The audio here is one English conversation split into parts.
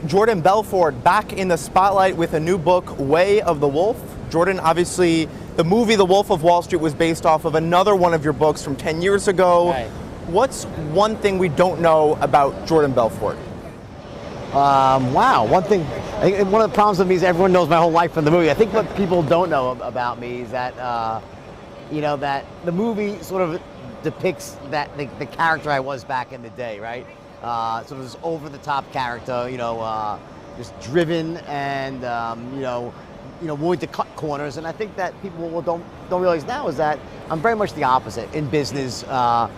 Jordan Belfort back in the spotlight with a new book, Way of the Wolf. Jordan, obviously, the movie The Wolf of Wall Street was based off of another one of your books from 10 years ago. Right. What's one thing we don't know about Jordan Belfort? Wow, one thing, I think one of the problems with me is everyone knows my whole life from the movie. I think what people don't know about me is that, that the movie sort of depicts that the character I was back in the day, right? Sort of this over-the-top character, just driven and, willing to cut corners. And I think that people don't realize now is that I'm very much the opposite in business. I'm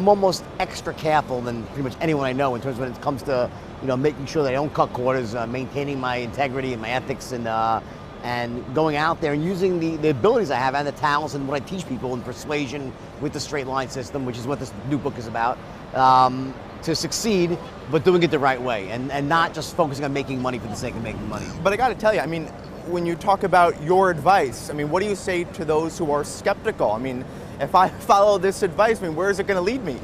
almost extra careful than pretty much anyone I know in terms of when it comes to, making sure that I don't cut corners, maintaining my integrity and my ethics, and going out there and using the abilities I have and the talents and what I teach people in persuasion with the straight line system, which is what this new book is about, to succeed, but doing it the right way and not just focusing on making money for the sake of making money. But I got to tell you, when you talk about your advice, what do you say to those who are skeptical? If I follow this advice, where is it going to lead me?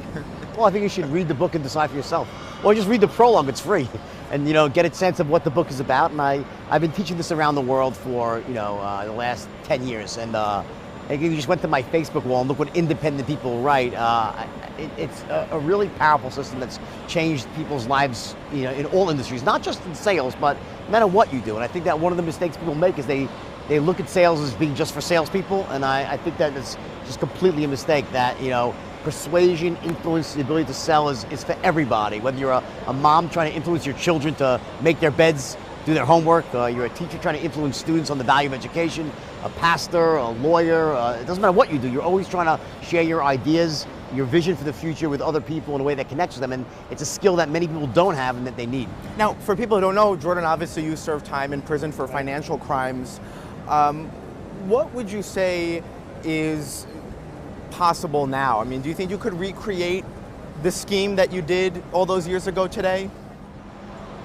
Well, I think you should read the book and decide for yourself. Or just read the prologue, it's free. And get a sense of what the book is about. And I've been teaching this around the world for the last 10 years. And if you just went to my Facebook wall and look what independent people write, it's a really powerful system that's changed people's lives in all industries, not just in sales, but no matter what you do. And I think that one of the mistakes people make is they look at sales as being just for salespeople. And I think that it's just completely a mistake that, persuasion, influence, the ability to sell is for everybody. Whether you're a mom trying to influence your children to make their beds, do their homework, you're a teacher trying to influence students on the value of education, a pastor, a lawyer, it doesn't matter what you do, you're always trying to share your ideas, your vision for the future with other people in a way that connects with them, and it's a skill that many people don't have and that they need. Now, for people who don't know, Jordan, obviously you served time in prison for financial crimes. What would you say is possible now? Do you think you could recreate the scheme that you did all those years ago today?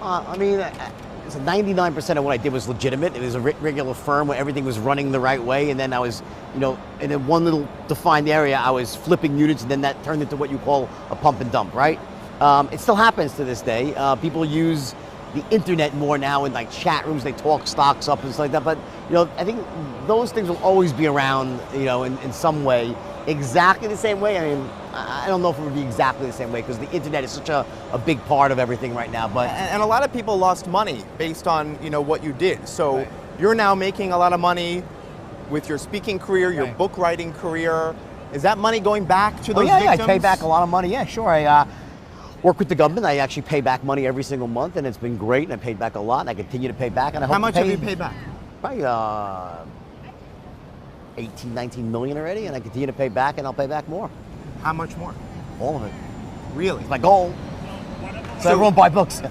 So 99% of what I did was legitimate. It was a regular firm where everything was running the right way, and then I was, in one little defined area, I was flipping units, and then that turned into what you call a pump and dump, right? It still happens to this day. People use the internet more now in chat rooms, they talk stocks up and stuff like that, but I think those things will always be around, in some way. Exactly the same way, I don't know if it would be exactly the same way because the internet is such a big part of everything right now. But and a lot of people lost money based on what you did. So right. You're now making a lot of money with your speaking career, your right. book writing career. Is that money going back to those victims? Yeah, I pay back a lot of money. Yeah, sure. I work with the government. I actually pay back money every single month, and it's been great. And I paid back a lot, and I continue to pay back. And I hope How much have you paid back? Probably 18, 19 million already, and I continue to pay back, and I'll pay back more. How much more? All of it. Really? It's my goal. So everyone buy books.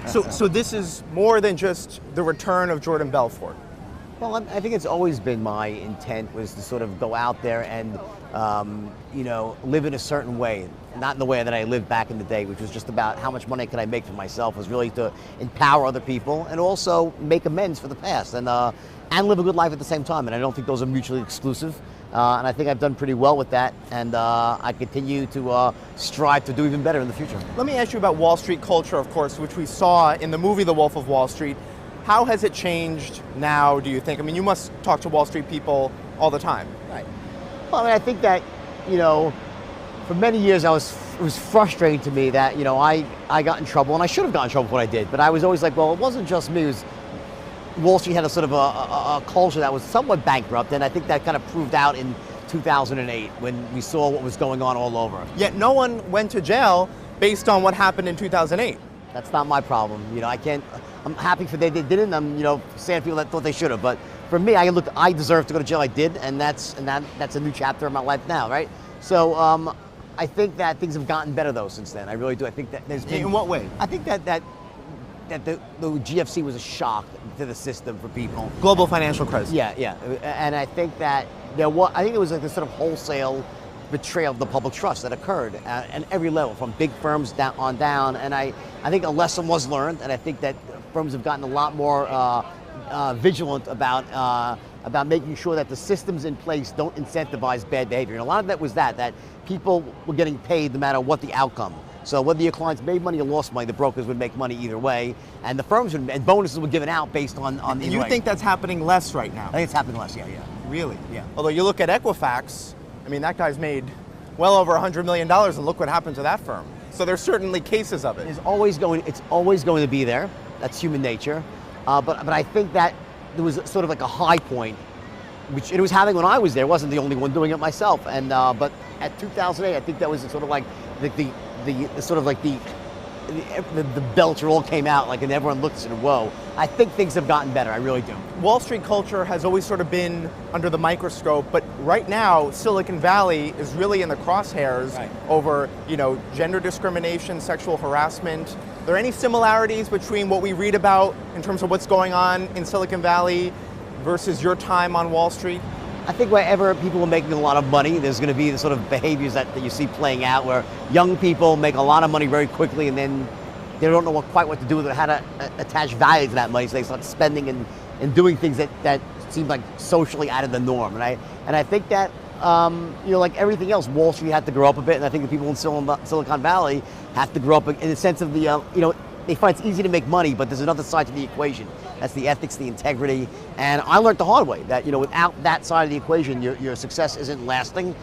so this is more than just the return of Jordan Belfort. Well, I think it's always been my intent was to sort of go out there and, live in a certain way. Not in the way that I lived back in the day, which was just about how much money could I make for myself, was really to empower other people and also make amends for the past and live a good life at the same time. And I don't think those are mutually exclusive. And I think I've done pretty well with that. And I continue to strive to do even better in the future. Let me ask you about Wall Street culture, of course, which we saw in the movie The Wolf of Wall Street. How has it changed now, do you think? You must talk to Wall Street people all the time. Right. Well, I think that, for many years it was frustrating to me that, I got in trouble, and I should have gotten in trouble for what I did. But I was always like, well, it wasn't just me. It was Wall Street had a sort of a culture that was somewhat bankrupt, and I think that kind of proved out in 2008 when we saw what was going on all over. Yet no one went to jail based on what happened in 2008. That's not my problem. I'm happy for they didn't. I'm, sad people that thought they should have. But for me, I deserve to go to jail. I did, and that's a new chapter in my life now, right? So I think that things have gotten better though since then. I really do. I think that there's been. In what way? I think that the GFC was a shock to the system for people. Global financial crisis. Yeah, and I think that there was like this sort of wholesale betrayal of the public trust that occurred at every level, from big firms down. And I think a lesson was learned, and I think that firms have gotten a lot more vigilant about making sure that the systems in place don't incentivize bad behavior. And a lot of that was that people were getting paid no matter what the outcome. So whether your clients made money or lost money, the brokers would make money either way, and the firms would, and bonuses were given out based on the. And you think that's happening less right now? I think it's happening less. Yeah. Really? Yeah. Although you look at Equifax, I mean, that guy's made well over $100 million, and look what happened to that firm. So there's certainly cases of it. It's always going to be there. That's human nature. But I think that there was sort of like a high point, which it was having when I was there. I wasn't the only one doing it myself. And but at 2008, I think that was sort of like the belcher all came out, like, and everyone looked and said, whoa. I think things have gotten better, I really do. Wall Street culture has always sort of been under the microscope, but right now, Silicon Valley is really in the crosshairs over, gender discrimination, sexual harassment. Are there any similarities between what we read about in terms of what's going on in Silicon Valley versus your time on Wall Street? I think wherever people are making a lot of money, there's going to be the sort of behaviors that you see playing out where young people make a lot of money very quickly and then they don't know quite what to do with it, how to attach value to that money, so they start spending and doing things that seem like socially out of the norm. And I think that, like everything else, Wall Street had to grow up a bit, and I think the people in Silicon Valley have to grow up in the sense of they find it's easy to make money, but there's another side to the equation. That's the ethics, the integrity, and I learned the hard way that without that side of the equation, your success isn't lasting,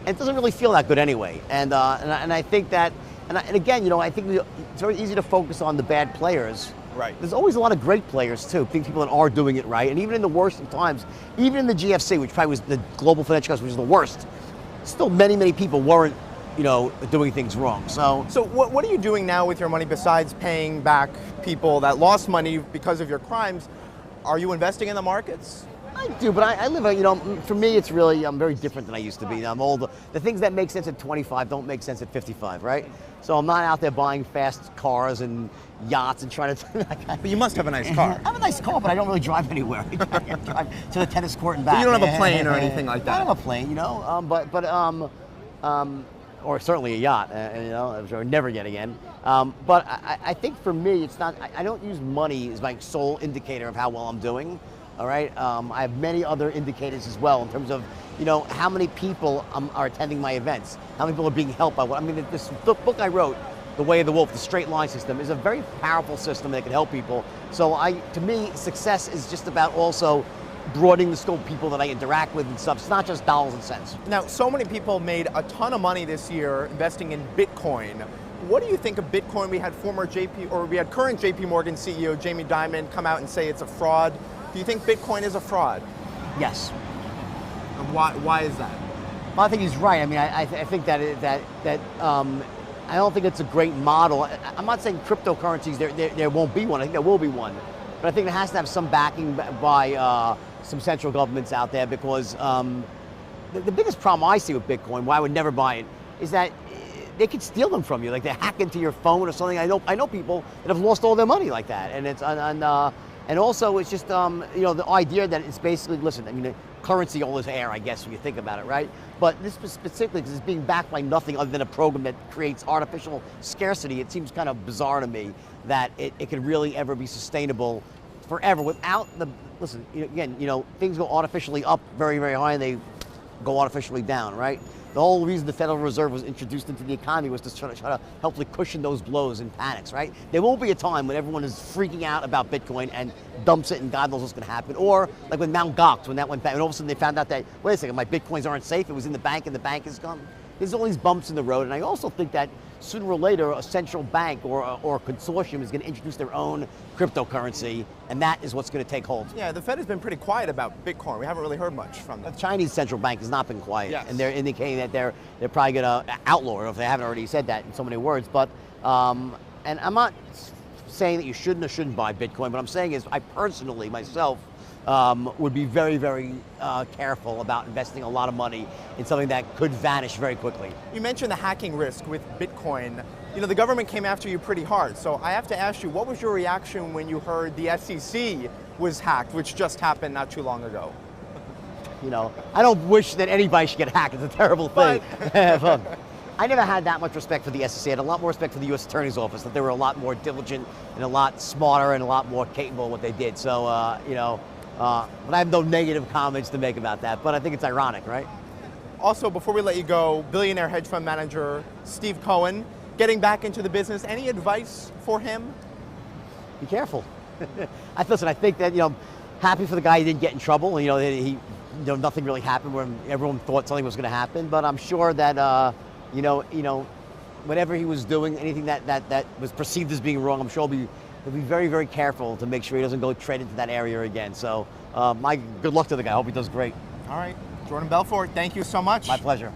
and it doesn't really feel that good anyway. And I think that, and again, I think it's very easy to focus on the bad players. Right. There's always a lot of great players too, people that are doing it right, and even in the worst of times, even in the GFC, which probably was the global financial crisis, which was the worst, still many people weren't doing things wrong. So what are you doing now with your money besides paying back people that lost money because of your crimes? Are you investing in the markets? I do, but I live for me it's really, I'm very different than I used to be. I'm older. The things that make sense at 25 don't make sense at 55, right? So I'm not out there buying fast cars and yachts and trying to... But you must have a nice car. I have a nice car, but I don't really drive anywhere. I drive to the tennis court and back. But you don't have a plane or anything like that? I don't have a plane, or certainly a yacht, or never yet again. But I think for me, it's not, I don't use money as my sole indicator of how well I'm doing, all right? I have many other indicators as well in terms of, how many people are attending my events, how many people are being helped by what, this book I wrote, The Way of the Wolf, the straight line system, is a very powerful system that can help people. So to me, success is just about also broadening the scope of people that I interact with and stuff. It's not just dollars and cents. Now, so many people made a ton of money this year investing in Bitcoin. What do you think of Bitcoin? We had current JP Morgan CEO Jamie Dimon come out and say it's a fraud. Do you think Bitcoin is a fraud? Yes. And why is that? Well, I think he's right. I think that I don't think it's a great model. I'm not saying cryptocurrencies there won't be one. I think there will be one, but I think it has to have some backing by some central governments out there, because the biggest problem I see with Bitcoin, why I would never buy it, is that they could steal them from you. Like they hack into your phone or something. I know people that have lost all their money like that, and also it's just the idea that it's basically, listen, currency all is air, I guess, when you think about it, right? But this specifically, because it's being backed by nothing other than a program that creates artificial scarcity, it seems kind of bizarre to me that it could really ever be sustainable forever without the, listen, again, things go artificially up very, very high and they go artificially down, right? The whole reason the Federal Reserve was introduced into the economy was to try to helpfully cushion those blows and panics, right? There won't be a time when everyone is freaking out about Bitcoin and dumps it and God knows what's going to happen. Or like when Mt. Gox, when that went back, and all of a sudden they found out that, wait a second, my Bitcoins aren't safe. It was in the bank and the bank is gone. There's all these bumps in the road. And I also think that sooner or later, a central bank or a consortium is going to introduce their own cryptocurrency, and that is what's going to take hold. Yeah, the Fed has been pretty quiet about Bitcoin. We haven't really heard much from them. The Chinese central bank has not been quiet, yes. And they're indicating that they're probably going to outlaw it, if they haven't already said that in so many words. But and I'm not saying that you shouldn't or shouldn't buy Bitcoin. What I'm saying is, I personally myself would be very, very careful about investing a lot of money in something that could vanish very quickly. You mentioned the hacking risk with Bitcoin. The government came after you pretty hard. So I have to ask you, what was your reaction when you heard the SEC was hacked, which just happened not too long ago? I don't wish that anybody should get hacked. It's a terrible thing. I never had that much respect for the SEC. I had a lot more respect for the U.S. Attorney's Office, that they were a lot more diligent and a lot smarter and a lot more capable of what they did. So, but I have no negative comments to make about that, but I think it's ironic, right? Also, before we let you go, billionaire hedge fund manager Steve Cohen getting back into the business. Any advice for him? Be careful. Listen, I think that, happy for the guy he didn't get in trouble. Nothing really happened where everyone thought something was going to happen. But I'm sure that, whatever he was doing, anything that was perceived as being wrong, I'm sure he'll be very, very careful to make sure he doesn't go tread into that area again. So my good luck to the guy. I hope he does great. All right. Jordan Belfort, thank you so much. My pleasure.